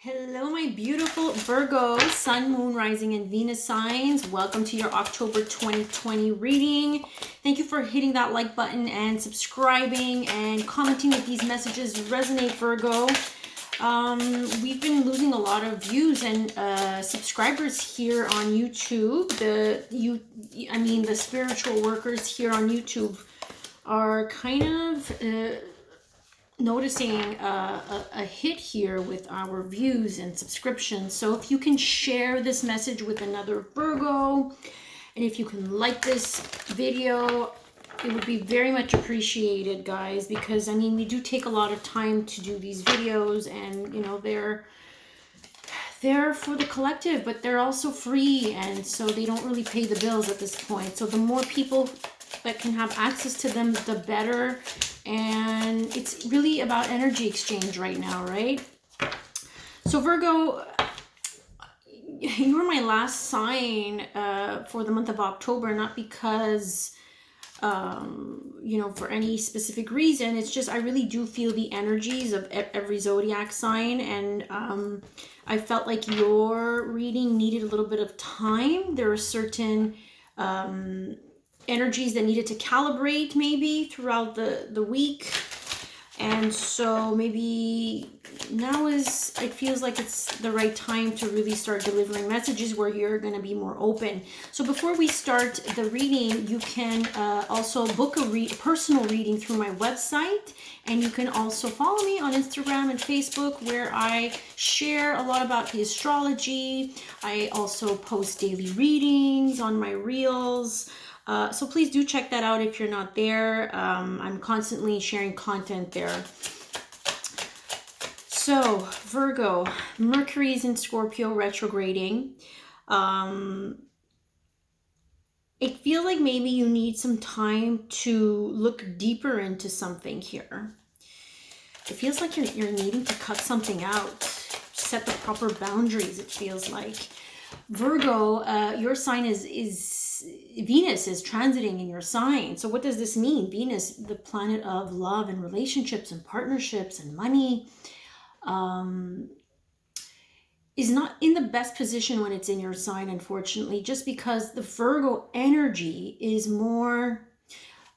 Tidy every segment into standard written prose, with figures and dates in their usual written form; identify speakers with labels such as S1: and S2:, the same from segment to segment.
S1: Hello, my beautiful Virgo, Sun, Moon, Rising, and Venus signs. Welcome to your October 2020 reading. Thank you for hitting that like button and subscribing and commenting if these messages resonate, Virgo. We've been losing a lot of views and subscribers here on YouTube. The spiritual workers here on YouTube are kind of noticing a hit here with our views and subscriptions. So if you can share this message with another Virgo, and if you can like this video, it would be very much appreciated, guys, because I mean, we do take a lot of time to do these videos, and you know, they're for the collective, but they're also free, and so they don't really pay the bills at this point. So the more people that can have access to them, the better. And it's really about energy exchange right now, right? So Virgo, you were my last sign for the month of October, not because for any specific reason. It's just I really do feel the energies of every zodiac sign, and I felt like your reading needed a little bit of time. There are certain energies that needed to calibrate maybe throughout the week, and so maybe now it feels like it's the right time to really start delivering messages where you're going to be more open. So before we start the reading, you can also book a personal reading through my website, and you can also follow me on Instagram and Facebook, where I share a lot about the astrology. I also post daily readings on my reels. So please do check that out if you're not there. I'm constantly sharing content there. So Virgo, Mercury is in Scorpio retrograding. It feels like maybe you need some time to look deeper into something here. It feels like you're needing to cut something out, set the proper boundaries, it feels like. Virgo, your sign is Venus is transiting in your sign. So what does this mean? Venus, the planet of love and relationships and partnerships and money, is not in the best position when it's in your sign, unfortunately, just because the Virgo energy is more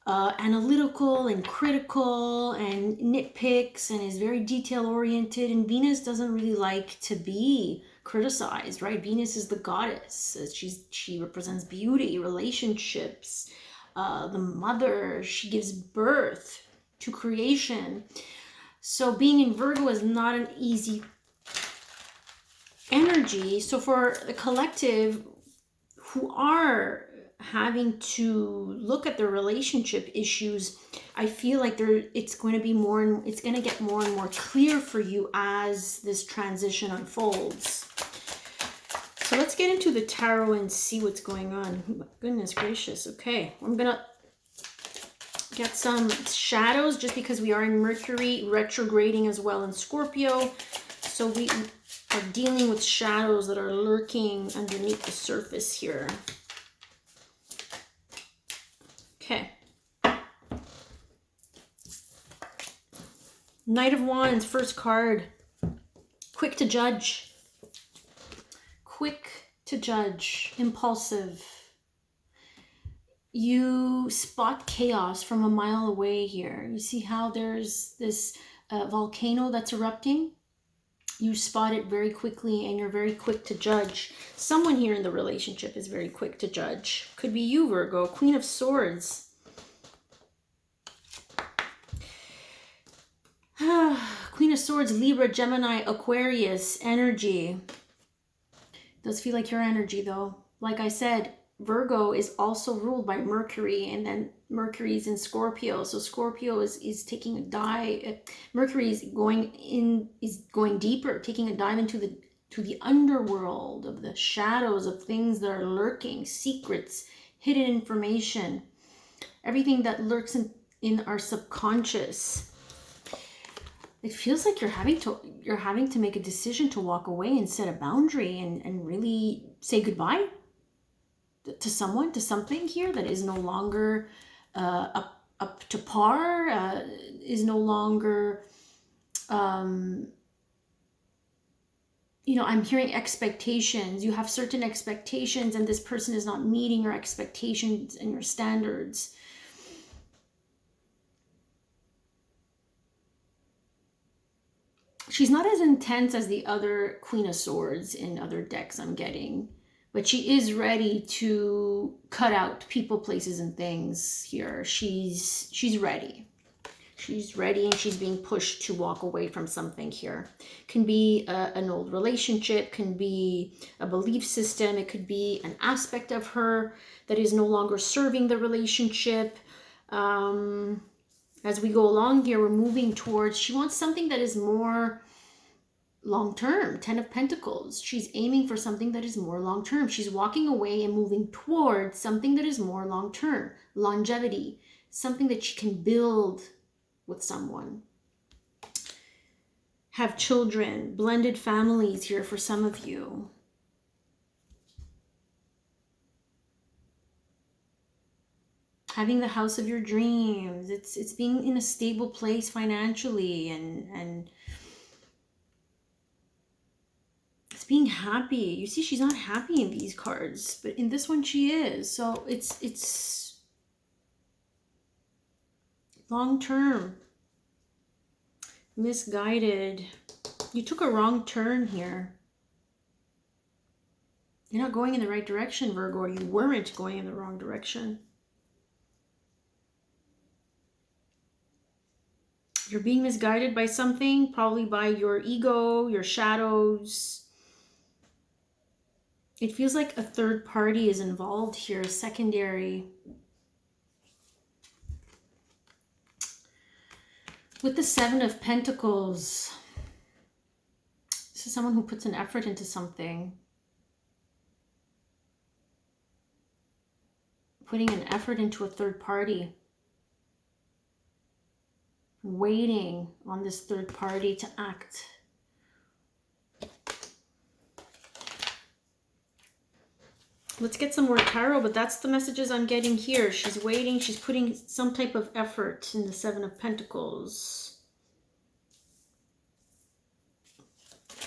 S1: analytical and critical and nitpicks and is very detail oriented, and Venus doesn't really like to be criticized, right? Venus is the goddess. She represents beauty, relationships, the mother. She gives birth to creation. So being in Virgo is not an easy energy. So for the collective who are having to look at their relationship issues, I feel like it's going to get more and more clear for you as this transition unfolds. So let's get into the tarot and see what's going on. Oh, goodness gracious. Okay, I'm gonna get some shadows, just because we are in Mercury retrograding as well in Scorpio. So we are dealing with shadows that are lurking underneath the surface here. Okay. Knight of Wands, first card. Quick to judge. Quick to judge. Impulsive. You spot chaos from a mile away here. You see how there's this volcano that's erupting? You spot it very quickly, and you're very quick to judge. Someone here in the relationship is very quick to judge. Could be you, Virgo. Queen of Swords. Queen of Swords, Libra, Gemini, Aquarius energy. Does feel like your energy, though. Like I said, Virgo is also ruled by Mercury, and then Mercury is in Scorpio. So Scorpio is taking a dive. Mercury is going deeper, taking a dive into the underworld of the shadows of things that are lurking, secrets, hidden information, everything that lurks in our subconscious. It feels like you're having to make a decision to walk away and set a boundary and really say goodbye to someone, to something here that is no longer up to par, is no longer you know, I'm hearing expectations. You have certain expectations and this person is not meeting your expectations and your standards. She's not as intense as the other Queen of Swords in other decks I'm getting, but she is ready to cut out people, places, and things here. She's ready. She's ready and she's being pushed to walk away from something here. Can be an old relationship, can be a belief system. It could be an aspect of her that is no longer serving the relationship. As we go along here, we're moving towards, she wants something that is more long-term. 10 of Pentacles. She's aiming for something that is more long-term. She's walking away and moving towards something that is more long-term. Longevity. Something that she can build with someone. Have children, blended families here for some of you. Having the house of your dreams. It's being in a stable place financially and it's being happy. You see, she's not happy in these cards, but in this one she is. So it's long term. Misguided. You took a wrong turn here. You're not going in the right direction, Virgo, or you weren't going in the wrong direction. You're being misguided by something, probably by your ego, your shadows. It feels like a third party is involved here, secondary. With the Seven of Pentacles, this is someone who puts an effort into something. Putting an effort into a third party. Waiting on this third party to act. Let's get some more tarot, but that's the messages I'm getting here. She's waiting. She's putting some type of effort in the Seven of Pentacles.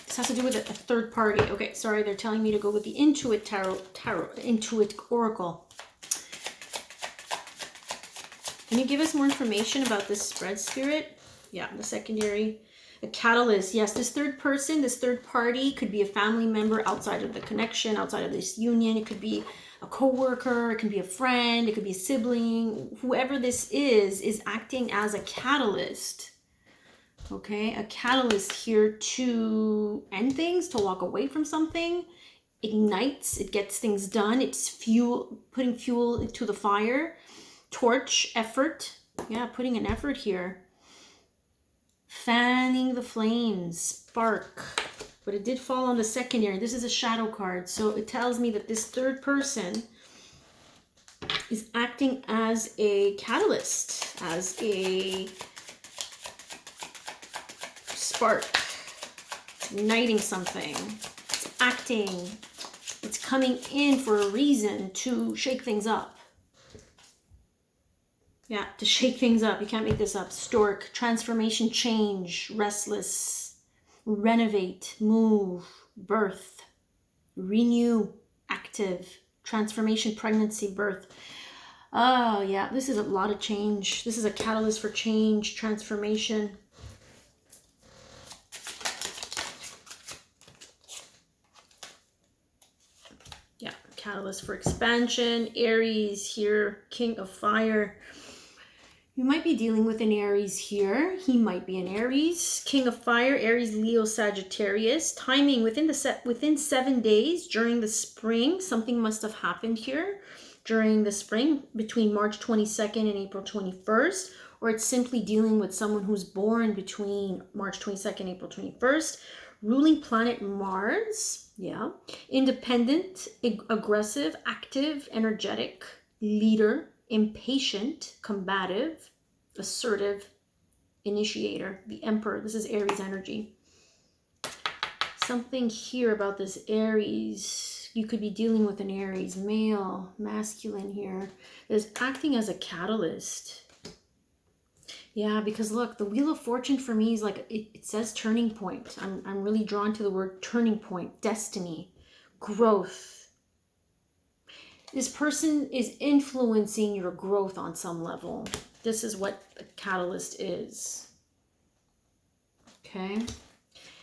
S1: This has to do with a third party. Okay, sorry, they're telling me to go with the Intuit Intuit Oracle. Can you give us more information about this spread, Spirit? Yeah, the secondary. A catalyst. Yes, this third person, this third party could be a family member outside of the connection, outside of this union. It could be a co-worker. It could be a friend. It could be a sibling. Whoever this is acting as a catalyst. Okay, a catalyst here to end things, to walk away from something. Ignites, it gets things done. It's fuel, putting fuel into the fire. Torch, effort. Yeah, putting an effort here. Fanning the flames, spark. But it did fall on the secondary. This is a shadow card. So it tells me that this third person is acting as a catalyst, as a spark. It's igniting something. It's acting. It's coming in for a reason to shake things up. Yeah, to shake things up. You can't make this up. Stork, transformation, change, restless, renovate, move, birth, renew, active, transformation, pregnancy, birth. Oh, yeah, this is a lot of change. This is a catalyst for change, transformation. Yeah, catalyst for expansion. Aries here, King of Fire. You might be dealing with an Aries here. He might be an Aries. King of Fire, Aries, Leo, Sagittarius. Timing within 7 days during the spring. Something must have happened here during the spring between March 22nd and April 21st. Or it's simply dealing with someone who's born between March 22nd and April 21st. Ruling planet Mars. Yeah. Independent, aggressive, active, energetic, leader. Impatient, combative, assertive, initiator, the Emperor. This is Aries energy. Something here about this Aries. You could be dealing with an Aries, male, masculine here. Is acting as a catalyst. Yeah, because look, the Wheel of Fortune for me is like, it says turning point. I'm really drawn to the word turning point, destiny, growth. This person is influencing your growth on some level. This is what the catalyst is. Okay.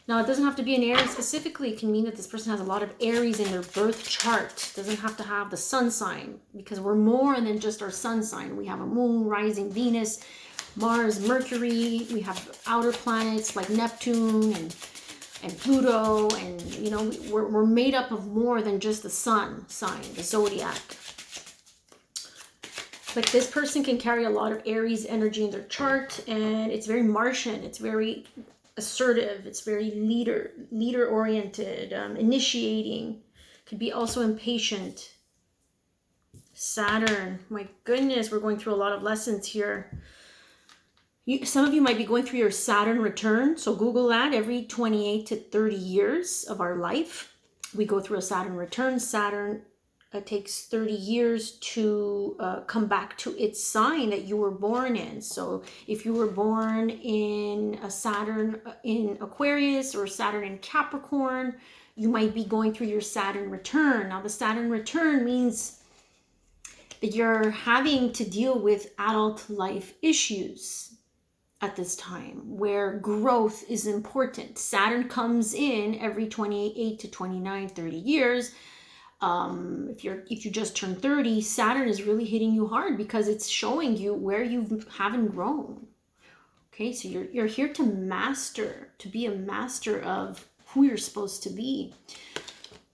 S1: Now, it doesn't have to be an Aries specifically. It can mean that this person has a lot of Aries in their birth chart. It doesn't have to have the sun sign, because we're more than just our sun sign. We have a moon, rising Venus, Mars, Mercury. We have outer planets like Neptune and Pluto. And, you know, we're made up of more than just the sun sign, the zodiac. But this person can carry a lot of Aries energy in their chart. And it's very Martian. It's very assertive. It's very leader oriented, initiating. Could be also impatient. Saturn, my goodness, we're going through a lot of lessons here. Some of you might be going through your Saturn return. So Google that. Every 28 to 30 years of our life, we go through a Saturn return. Saturn takes 30 years to come back to its sign that you were born in. So if you were born in a Saturn in Aquarius or Saturn in Capricorn, you might be going through your Saturn return. Now, the Saturn return means that you're having to deal with adult life issues at this time, where growth is important. Saturn comes in every 28 to 29, 30 years. If you just turned 30, Saturn is really hitting you hard because it's showing you where you haven't grown. Okay, so you're here to master, to be a master of who you're supposed to be.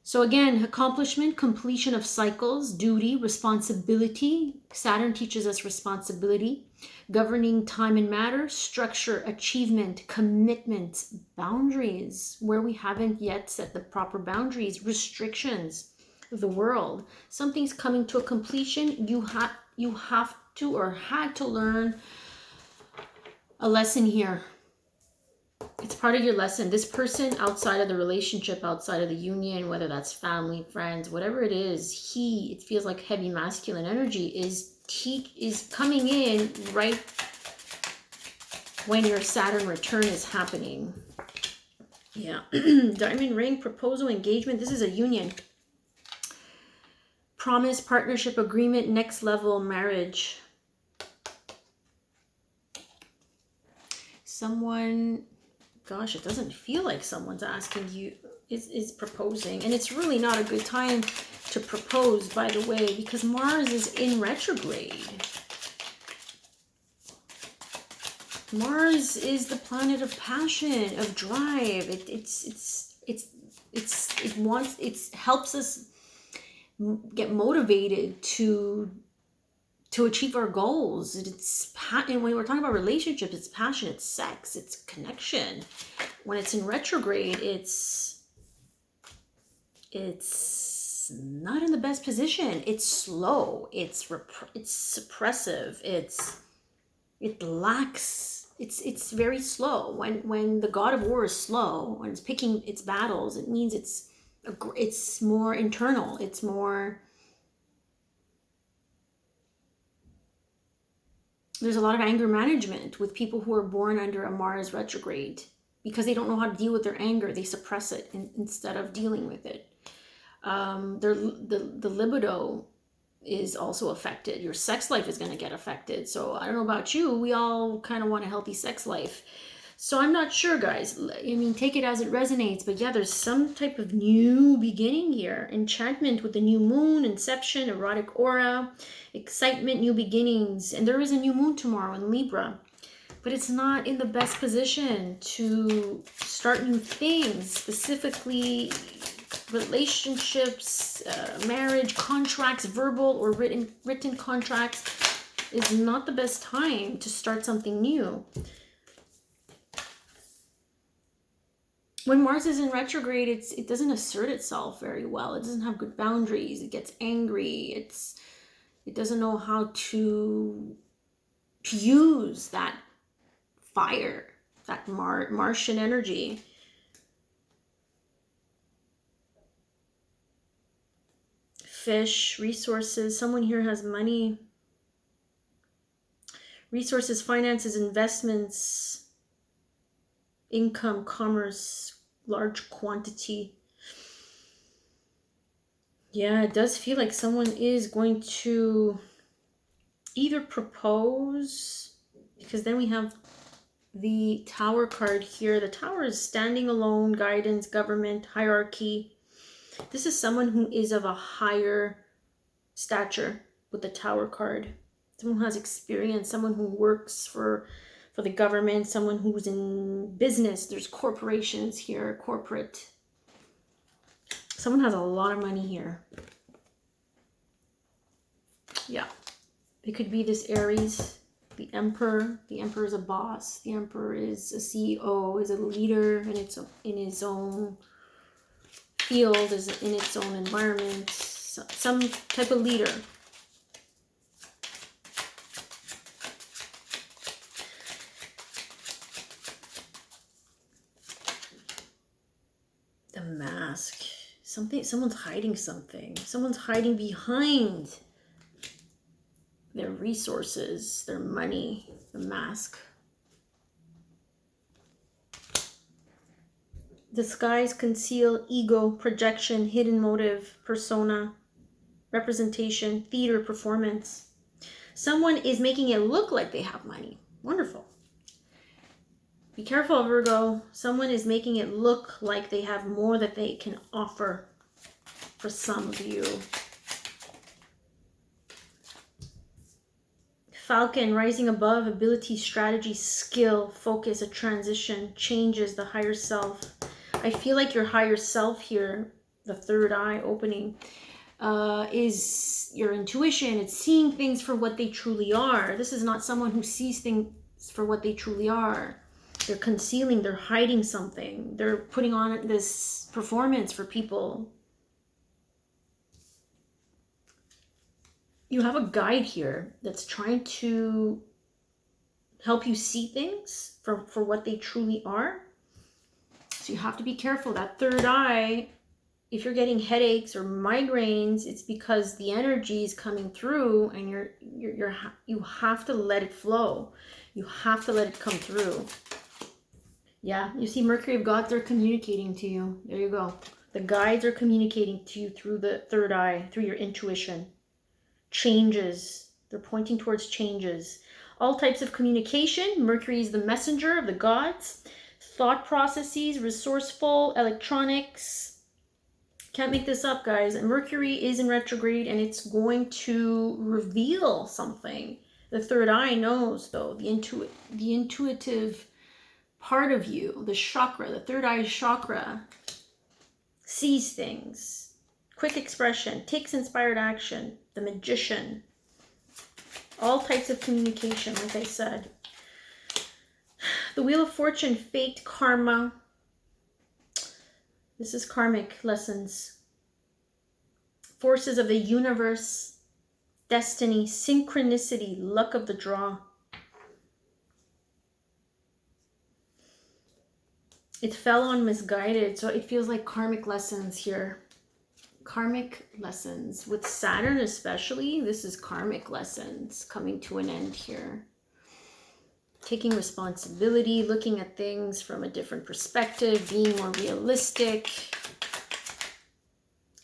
S1: So again, accomplishment, completion of cycles, duty, responsibility. Saturn teaches us responsibility, governing time and matter, structure, achievement, commitments, boundaries, where we haven't yet set the proper boundaries, restrictions of the world. Something's coming to a completion. You have to or had to learn a lesson here. It's part of your lesson. This person outside of the relationship, outside of the union, whether that's family, friends, whatever it is, it feels like heavy masculine energy is coming in right when your Saturn return is happening. Yeah. Diamond ring, proposal, engagement. This is a union. Promise, partnership, agreement, next level, marriage. Someone, gosh, it doesn't feel like someone's asking you, is proposing. And it's really not a good time to propose, by the way, because Mars is in retrograde. Mars is the planet of passion, of drive. It helps us get motivated to achieve our goals. And when we're talking about relationships, it's passion, it's sex, it's connection. When it's in retrograde, it's not in the best position. It's slow. It's suppressive. It lacks. It's very slow. When the god of war is slow, when it's picking its battles, it means it's more internal. It's more. There's a lot of anger management with people who are born under a Mars retrograde because they don't know how to deal with their anger. They suppress it instead of dealing with it. The libido is also affected. Your sex life is going to get affected. So I don't know about you. We all kind of want a healthy sex life. So I'm not sure, guys. I mean, take it as it resonates. But yeah, there's some type of new beginning here. Enchantment with the new moon, inception, erotic aura, excitement, new beginnings. And there is a new moon tomorrow in Libra. But it's not in the best position to start new things, specifically relationships, marriage, contracts, verbal or written contracts is not the best time to start something new. When Mars is in retrograde, it doesn't assert itself very well. It doesn't have good boundaries. It gets angry. It doesn't know how to use that fire, that Martian energy. Fish, resources. Someone here has money. Resources, finances, investments, income, commerce, large quantity. Yeah, it does feel like someone is going to either propose, because then we have the Tower card here. The Tower is standing alone, guidance, government, hierarchy. This is someone who is of a higher stature with the Tower card. Someone who has experience, someone who works for the government, someone who's in business. There's corporations here, corporate. Someone has a lot of money here. Yeah. It could be this Aries, the Emperor. The Emperor is a boss. The Emperor is a CEO, is a leader in his own field, is in its own environment. Some type of leader. The Mask. Someone's hiding something. Someone's hiding behind their resources, their money. The Mask. Disguise, conceal, ego, projection, hidden motive, persona, representation, theater, performance. Someone is making it look like they have money. Wonderful. Be careful, Virgo. Someone is making it look like they have more that they can offer for some of you. Falcon, rising above, ability, strategy, skill, focus, a transition, changes, the higher self. I feel like your higher self here, the third eye opening, is your intuition. It's seeing things for what they truly are. This is not someone who sees things for what they truly are. They're concealing, they're hiding something. They're putting on this performance for people. You have a guide here that's trying to help you see things for what they truly are. So you have to be careful. That third eye, if you're getting headaches or migraines, it's because the energy is coming through and you have to let it flow. You have to let it come through. Yeah, you see Mercury of God, they're communicating to you. There you go. The guides are communicating to you through the third eye, through your intuition. Changes. They're pointing towards changes. All types of communication. Mercury is the messenger of the gods. Thought processes, resourceful, electronics. Can't make this up, guys. And Mercury is in retrograde and it's going to reveal something. The third eye knows, though, the intuitive part of you, the chakra, the third eye chakra, sees things. Quick expression, takes inspired action, the magician. All types of communication, like I said. The Wheel of Fortune, fate, karma. This is karmic lessons. Forces of the universe, destiny, synchronicity, luck of the draw. It fell on misguided, so it feels like karmic lessons here. Karmic lessons. With Saturn especially, this is karmic lessons coming to an end here. Taking responsibility, looking at things from a different perspective, being more realistic.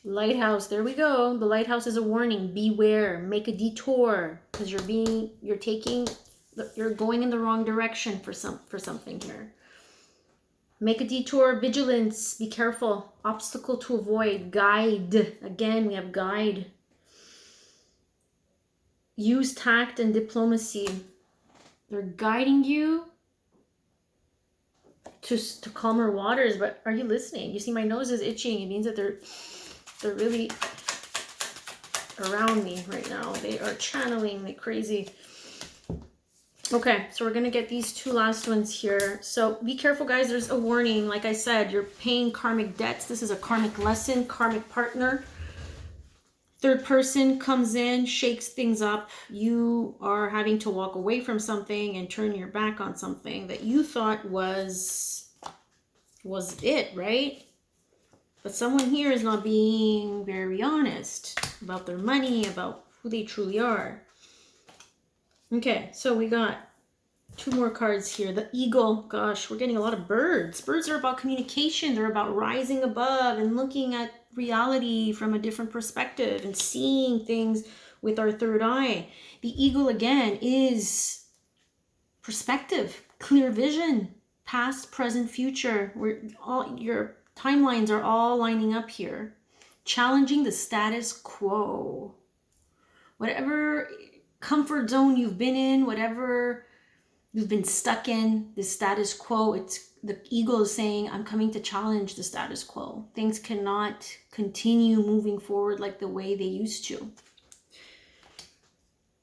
S1: Lighthouse, there we go. The lighthouse is a warning. Beware, make a detour, because you're going in the wrong direction for something here. Make a detour, vigilance, be careful, obstacle to avoid, guide. Again, we have guide. Use tact and diplomacy. They're guiding you to calmer waters, but are you listening? You see my nose is itching. It means that they're really around me right now. They are channeling like crazy. Okay, so we're going to get these two last ones here. So be careful, guys. There's a warning. Like I said, you're paying karmic debts. This is a karmic lesson, karmic partner. Third person comes in, shakes things up. You are having to walk away from something and turn your back on something that you thought was it, right? But someone here is not being very honest about their money, about who they truly are. Okay, so we got 2 more cards here. The eagle. Gosh, we're getting a lot of birds. Birds are about communication. They're about rising above and looking at reality from a different perspective and seeing things with our third eye. The eagle, again, is perspective, clear vision, past, present, future. Your timelines are all lining up here. Challenging the status quo. Whatever comfort zone you've been in, whatever you've been stuck in, the status quo, the eagle is saying, I'm coming to challenge the status quo. Things cannot continue moving forward like the way they used to.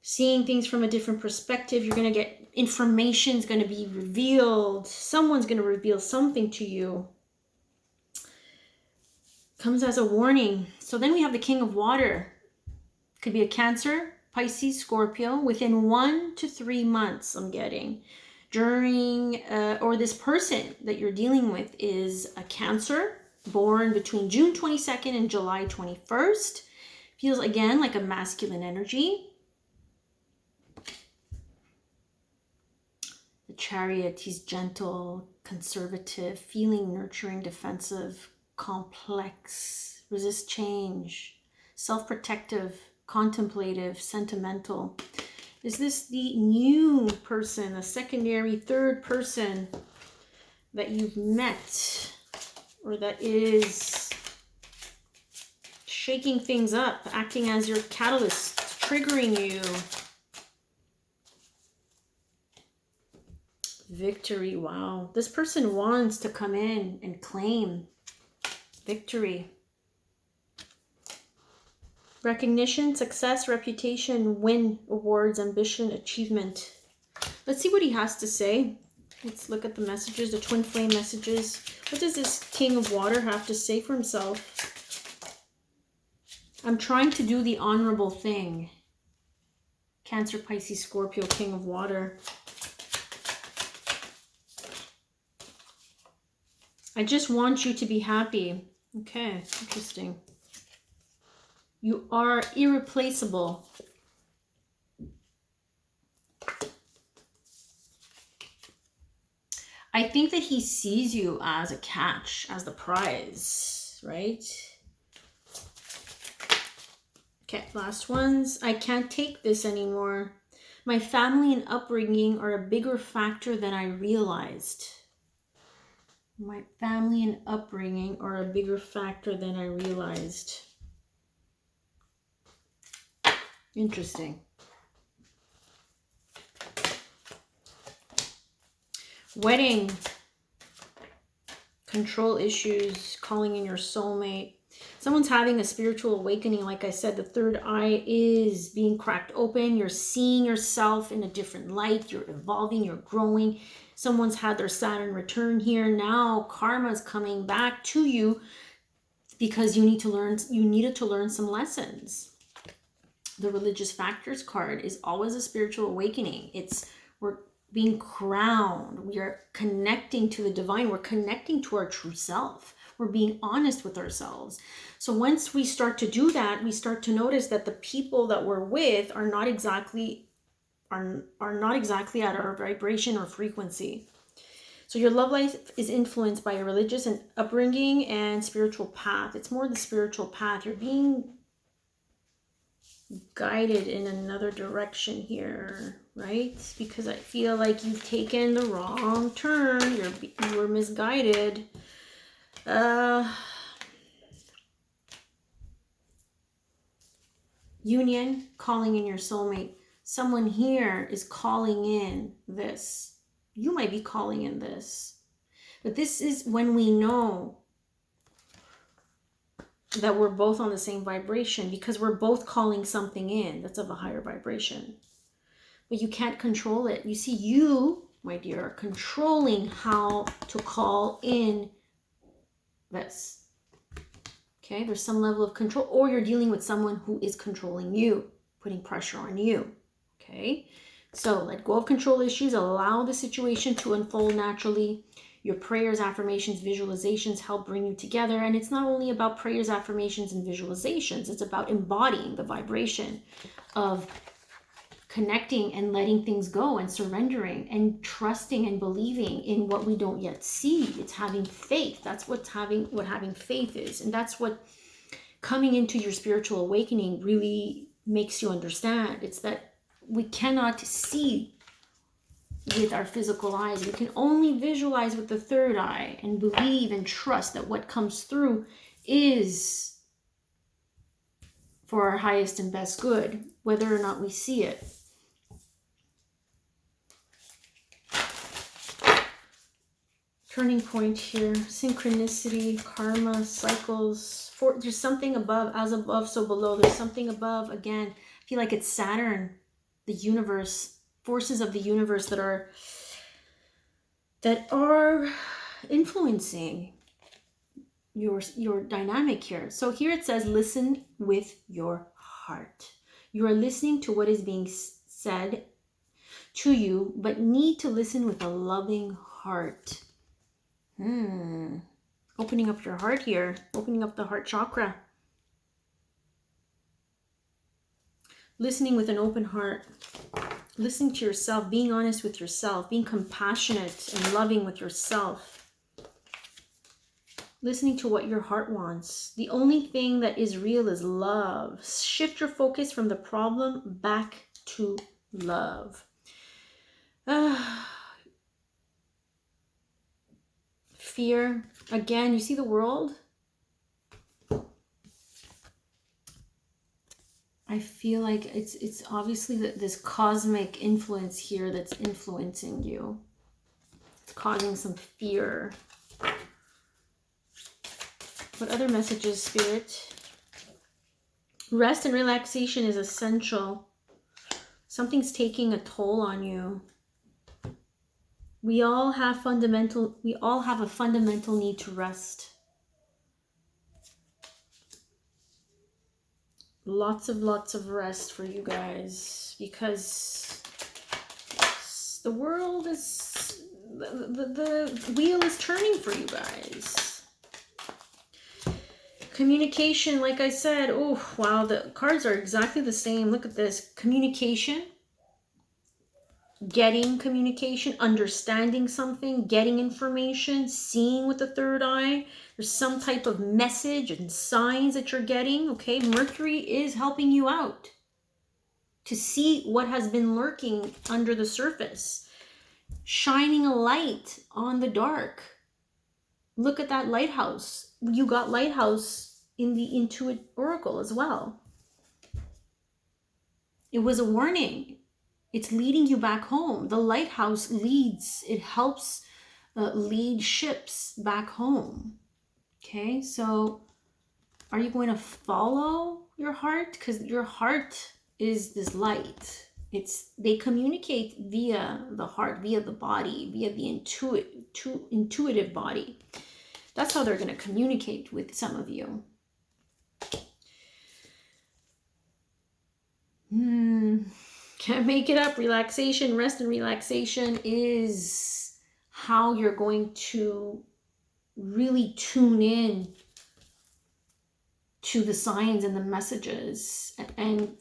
S1: Seeing things from a different perspective, you're going to get information is going to be revealed. Someone's going to reveal something to you. Comes as a warning. So then we have the King of Water. Could be a Cancer, Pisces, Scorpio, within 1 to 3 months, I'm getting. During, or this person that you're dealing with is a Cancer, born between June 22nd and July 21st. Feels, again, like a masculine energy. The Chariot, he's gentle, conservative, feeling nurturing, defensive, complex, resist change, self-protective, contemplative, sentimental. Is this the new person, a secondary, third person that you've met, or that is shaking things up, acting as your catalyst, triggering you? Victory. Wow. This person wants to come in and claim victory. Recognition, success, reputation, win, awards, ambition, achievement. Let's see what he has to say. Let's look at the messages, the twin flame messages. What does this King of Water have to say for himself? I'm trying to do the honorable thing. Cancer, Pisces, Scorpio, King of Water. I just want you to be happy. Okay, interesting. You are irreplaceable. I think that he sees you as a catch, as the prize, right? Okay, last ones. I can't take this anymore. My family and upbringing are a bigger factor than I realized. My family and upbringing are a bigger factor than I realized. Interesting. Wedding. Control issues. Calling in your soulmate. Someone's having a spiritual awakening. Like I said, the third eye is being cracked open. You're seeing yourself in a different light. You're evolving. You're growing. Someone's had their Saturn return here. Now karma's coming back to you because you needed to learn some lessons. The religious factors card is always a spiritual awakening. We're being crowned. We are connecting to the divine. We're connecting to our true self. We're being honest with ourselves. So once we start to do that, we start to notice that the people that we're with are not exactly at our vibration or frequency. So your love life is influenced by your religious and upbringing and spiritual path. It's more the spiritual path. You're being guided in another direction here, right? Because I feel like you've taken the wrong turn. You were misguided. Union, calling in your soulmate. Someone here is calling in this. You might be calling in this. But this is when we know that we're both on the same vibration, because we're both calling something in that's of a higher vibration. But you can't control it. You see, you, my dear, are controlling how to call in this. Okay, there's some level of control, or you're dealing with someone who is controlling you, putting pressure on you. Okay, so let go of control issues, allow the situation to unfold naturally. Your prayers, affirmations, visualizations help bring you together. And it's not only about prayers, affirmations, and visualizations. It's about embodying the vibration of connecting and letting things go and surrendering and trusting and believing in what we don't yet see. It's having faith. That's what having faith is. And that's what coming into your spiritual awakening really makes you understand. It's that we cannot see with our physical eyes. We can only visualize with the third eye and believe and trust that what comes through is for our highest and best good, whether or not we see it. Turning point here, synchronicity, karma, cycles. There's something above, as above, so below. There's something above. Again, I feel like it's Saturn, the universe, forces of the universe that are influencing your dynamic here. So here it says, listen with your heart. You are listening to what is being said to you, but need to listen with a loving heart. Opening up your heart here, opening up the heart chakra. Listening with an open heart, listening to yourself, being honest with yourself, being compassionate and loving with yourself. Listening to what your heart wants. The only thing that is real is love. Shift your focus from the problem back to love. Fear. Again, you see the world? I feel like it's obviously this cosmic influence here that's influencing you. It's causing some fear. What other messages, Spirit? Rest and relaxation is essential. Something's taking a toll on you. We all have a fundamental need to rest. Lots of rest for you guys, because the world is, the wheel is turning for you guys. Communication, like I said, oh wow, the cards are exactly the same. Look at this. Communication, getting communication, understanding something, getting information, seeing with the third eye. There's some type of message and signs that you're getting, okay? Mercury is helping you out to see what has been lurking under the surface, shining a light on the dark. Look at that lighthouse. You got lighthouse in the Intuit Oracle as well. It was a warning. It's leading you back home. The lighthouse leads. It helps lead ships back home. Okay, so are you going to follow your heart? Because your heart is this light. They communicate via the heart, via the body, via the intuitive body. That's how they're going to communicate with some of you. Can't make it up. Relaxation, rest and relaxation is how you're going to really tune in to the signs and the messages and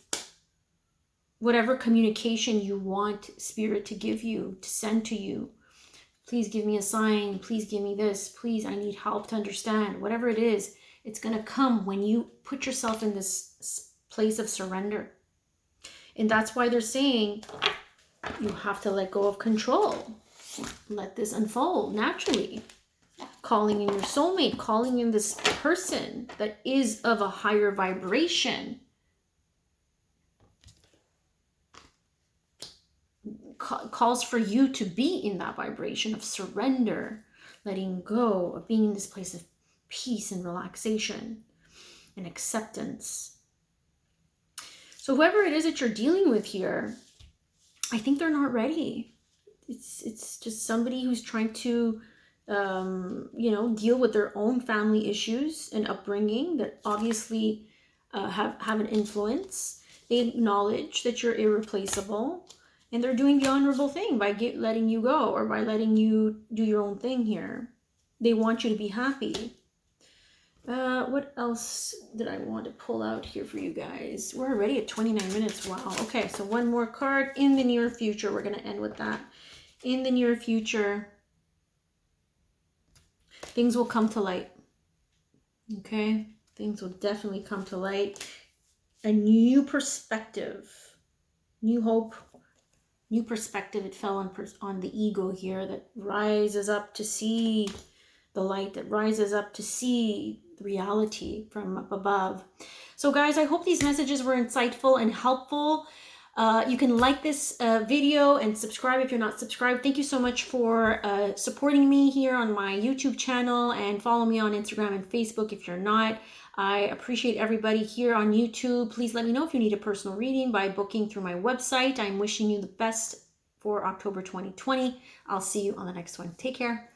S1: whatever communication you want Spirit to give you, to send to you. Please give me a sign. Please give me this. Please, I need help to understand. Whatever it is, it's going to come when you put yourself in this place of surrender. And that's why they're saying you have to let go of control. Let this unfold naturally. Calling in your soulmate, calling in this person that is of a higher vibration. Calls for you to be in that vibration of surrender, letting go, of being in this place of peace and relaxation and acceptance. So whoever it is that you're dealing with here, I think they're not ready. It's just somebody who's trying to, deal with their own family issues and upbringing that obviously have an influence. They acknowledge that you're irreplaceable, and they're doing the honorable thing by letting you go or by letting you do your own thing here. They want you to be happy. What else did I want to pull out here for you guys? We're already at 29 minutes. Wow. Okay, so one more card. In the near future, we're going to end with that. In the near future, things will come to light. Okay? Things will definitely come to light. A new perspective, new hope, new perspective. It fell on the ego here that rises up to see the light, that rises up to see the reality from up above. So guys, I hope these messages were insightful and helpful. You can like this video and subscribe if you're not subscribed. Thank you so much for supporting me here on my YouTube channel, and follow me on Instagram and Facebook if you're not. I appreciate everybody here on YouTube. Please let me know if you need a personal reading by booking through my website. I'm wishing you the best for October 2020. I'll see you on the next one. Take care.